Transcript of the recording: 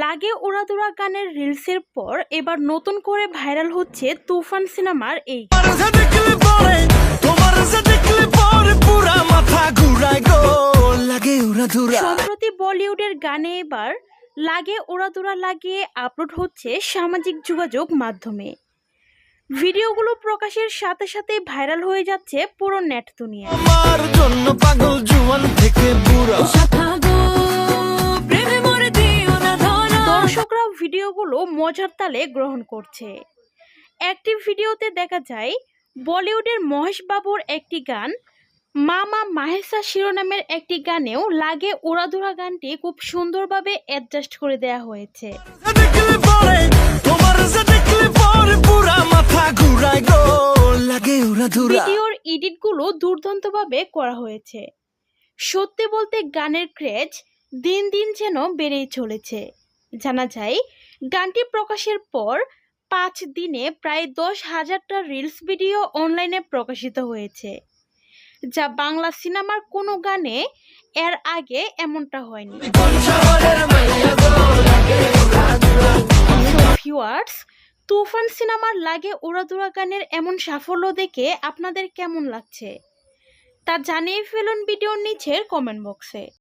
লাগে উড়াদুরা গানের রিলসের পর এবার নতুন করে ভাইরাল হচ্ছে তুফান সিনেমার এই সম্প্রতি বলিউডের গানে এবার লাগে উড়াদুরা লাগিয়ে আপলোড হচ্ছে সামাজিক যোগাযোগ মাধ্যমে। ভিডিওগুলো প্রকাশের সাথে সাথে ভাইরাল হয়ে যাচ্ছে পুরো নেট দুনিয়ায়। দর্শকরা ভিডিওগুলো মজার তালে গ্রহণ করছে। একটি ভিডিওতে দেখা যায় বলিউডের মহেশ বাবুর একটি গান মামা মাহেসা শিরোনামের একটি গানেও লাগে উড়াধুরা গানটি খুব সুন্দরভাবে অ্যাডজাস্ট করে দেয়া হয়েছে। ভিডিওর এডিটগুলো দুর্দান্তভাবে করা হয়েছে। সত্যি বলতে গানের ক্রেজ দিন দিন যেন বেড়েই চলেছে। জানা যায় গানটি প্রকাশের পর 5 দিনে প্রায় 10,000টা রিলস ভিডিও অনলাইনে প্রকাশিত হয়েছে, যা বাংলা সিনেমার কোনো গানে এর আগে এমনটা হয়নি। ভিউয়ার্স, তুফান সিনেমার লাগে উড়াদুরা গানের এমন সাফল্য দেখে আপনাদের কেমন লাগছে তা জানিয়ে ফেলুন ভিডিওর নিচের কমেন্ট বক্সে।